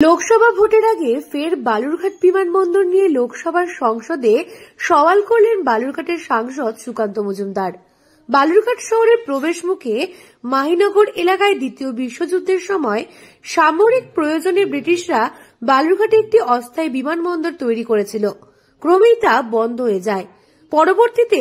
লোকসভা ভোটের আগে ফের বালুরঘাট বিমানবন্দর নিয়ে লোকসভার সংসদে সওয়াল করলেন বালুরঘাটের সাংসদ সুকান্ত মজুমদার। বালুরঘাট শহরের প্রবেশ মুখে মাহিনগর এলাকায় দ্বিতীয় বিশ্বযুদ্ধের সময় সামরিক প্রয়োজনে ব্রিটিশরা বালুরঘাটে একটি অস্থায়ী বিমানবন্দর তৈরি করেছিল। ক্রমেই তা বন্ধ হয়ে যায়। পরবর্তীতে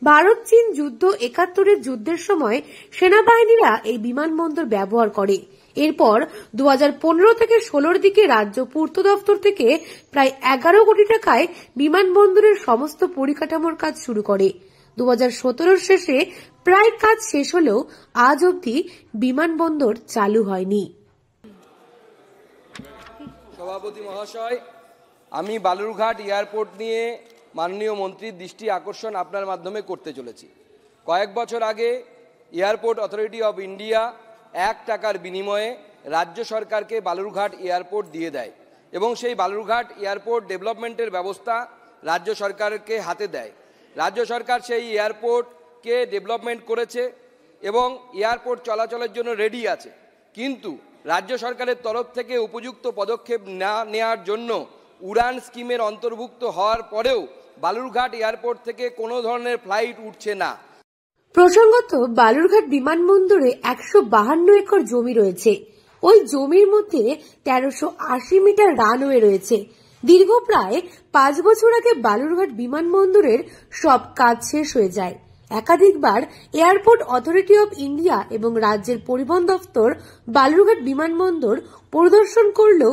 ভারত চীন যুদ্ধ ৭১-এর যুদ্ধের সময় সেনাবাহিনীরা এই বিমানবন্দর ব্যবহার করে। এরপর 2015 থেকে 16 দিকে রাজ্য পূর্ত দপ্তর থেকে প্রায় 11 কোটি টাকায় বিমানবন্দরের সমস্ত পরিকাঠামোর কাজ শুরু করে। 2017 শেষে প্রায় কাজ শেষ হলেও আজ অবধি বিমানবন্দর চালু হয়নি। সভাপতি মহাশয়, আমি বালুরঘাট এয়ারপোর্ট নিয়ে মাননীয় মন্ত্রীর দৃষ্টি আকর্ষণ আপনার মাধ্যমে করতে চলেছি। কয়েক বছর আগে এয়ারপোর্ট অথরিটি অব ইন্ডিয়া 1 টাকার বিনিময়ে রাজ্য সরকারকে বালুরঘাট এয়ারপোর্ট দিয়ে দেয় এবং সেই বালুরঘাট এয়ারপোর্ট ডেভেলপমেন্টের ব্যবস্থা রাজ্য সরকারকে হাতে দেয়। রাজ্য সরকার সেই এয়ারপোর্টকে ডেভেলপমেন্ট করেছে এবং এয়ারপোর্ট চলাচলের জন্য রেডি আছে, কিন্তু রাজ্য সরকারের তরফ থেকে উপযুক্ত পদক্ষেপ না নেওয়ার জন্য উড়ান স্কিমের অন্তর্ভুক্ত হওয়ার পরেও বালুরঘাট এয়ারপোর্ট থেকে কোনো ধরনের ফ্লাইট উঠছে না। প্রসঙ্গত, বালুরঘাট বিমানবন্দরে 152 একর জমি রয়েছে। ওই জমির মধ্যে 1380 মিটার রানওয়ে রয়েছে। দীর্ঘ প্রায় 5 বছর আগে বালুরঘাট বিমানবন্দরের সব কাজ শেষ হয়ে যায়। একাধিকবার এয়ারপোর্ট অথরিটি অব ইন্ডিয়া এবং রাজ্যের পরিবহন দপ্তর বালুরঘাট বিমানবন্দর পরিদর্শন করলেও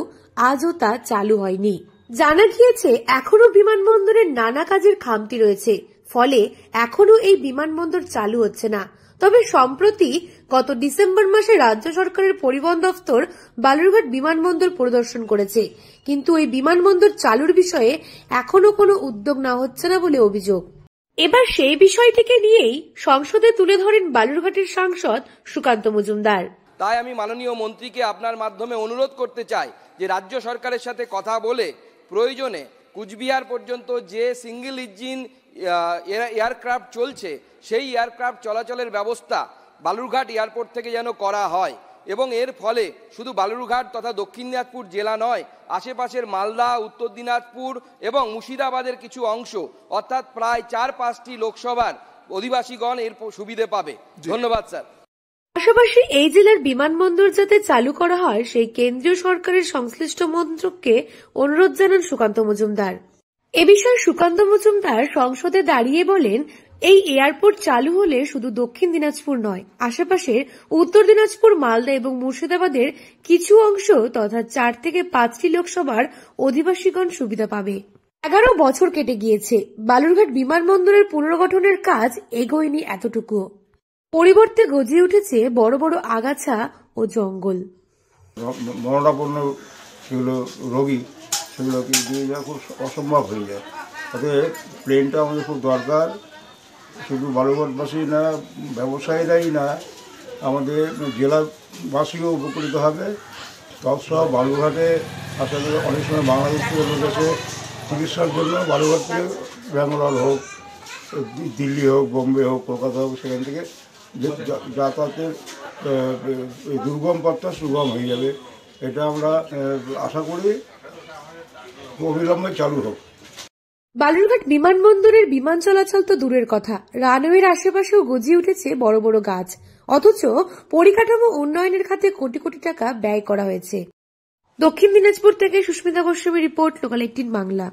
আজও তা চালু হয়নি। জানা গিয়েছে এখনো বিমানবন্দরের নানা কাজের খামতি রয়েছে, ফলে এখনো এই বিমানবন্দর চালু হচ্ছে না। তবে সম্প্রতি গত ডিসেম্বর মাসে রাজ্য সরকারের পরিবহন দপ্তর বালুরঘাট বিমানবন্দর পরিদর্শন করেছে, কিন্তু এই বিমানবন্দর চালুর বিষয়ে এখনো কোনো উদ্যোগ না হচ্ছে না বলে অভিযোগ। এবার সেই বিষয়টিকে নিয়েই সংসদে তুলে ধরেন বালুরঘাটের সাংসদ সুকান্ত মজুমদার। তাই আমি মাননীয় মন্ত্রীকে আপনার মাধ্যমে অনুরোধ করতে চাই যে রাজ্য সরকারের সাথে কথা বলে প্রয়োজনে কুচবিহার পর্যন্ত যে সিঙ্গেল ইঞ্জিন এয়ারক্রাফট চলছে সেই এয়ারক্রাফট চলাচলের ব্যবস্থা বালুরঘাট এয়ারপোর্ট থেকে যেন করা হয় এবং এর ফলে শুধু বালুরঘাট তথা দক্ষিণ দিনাজপুর জেলা নয়, আশেপাশের মালদা, উত্তর দিনাজপুর এবং মুর্শিদাবাদের কিছু অংশ অর্থাৎ প্রায় 4-5টি লোকসভার অধিবাসীগণ এর সুবিধে পাবে। ধন্যবাদ স্যার। পাশাপাশি এই জেলার বিমানবন্দর যাতে চালু করা হয় সেই কেন্দ্রীয় সরকারের সংশ্লিষ্ট মন্ত্রককে অনুরোধ জানান সুকান্ত মজুমদার। এ বিষয়ে সুকান্ত মজুমদার সংসদে দাঁড়িয়ে বলেন, এই এয়ারপোর্ট চালু হলে শুধু দক্ষিণ দিনাজপুর নয়, আশেপাশের উত্তর দিনাজপুর, মালদা এবং মুর্শিদাবাদের কিছু অংশ তথা 4 থেকে 5টি লোকসভার অধিবাসীগণ সুবিধা পাবে। 11 বছর কেটে গিয়েছে, বালুরঘাট বিমানবন্দরের পুনর্গঠনের কাজ এগোয়নি এতটুকুও। পরিবর্তে গজিয়ে উঠেছে বড় বড় আগাছা ও জঙ্গল। মরণাপন্ন সেগুলো রোগী, সেগুলোকে দিয়ে যাওয়া খুব অসম্ভব হয়ে যায়। অতএব প্লেনটা আমাদের খুব দরকার। শুধু বালুরঘাটবাসী না, ব্যবসায়ীরাই না, আমাদের জেলাবাসীও উপকৃত হবে। তৎসব বালুরঘাটে আসলে অনেক সময় বাংলাদেশ থেকে লোক এসে চিকিৎসার জন্য বালুরঘাট থেকে ব্যাঙ্গালোর হোক, দিল্লি হোক, বোম্বে হোক, কলকাতা হোক, সেখান থেকে যাতায়াতের দুর্গম পথটা সুগম হয়ে যাবে। এটা আমরা আশা করি অবিলম্বে চালু হোক। বালুরঘাট বিমানবন্দরের বিমান চলাচল তো দূরের কথা, রানওয়ের আশেপাশেও গজিয়ে উঠেছে বড় বড় গাছ, অথচ পরিকাঠামো উন্নয়নের খাতে কোটি কোটি টাকা ব্যয় করা হয়েছে। দক্ষিণ দিনাজপুর থেকে সুস্মিতা গোস্বামী রিপোর্ট, লোকাল 18 বাংলা।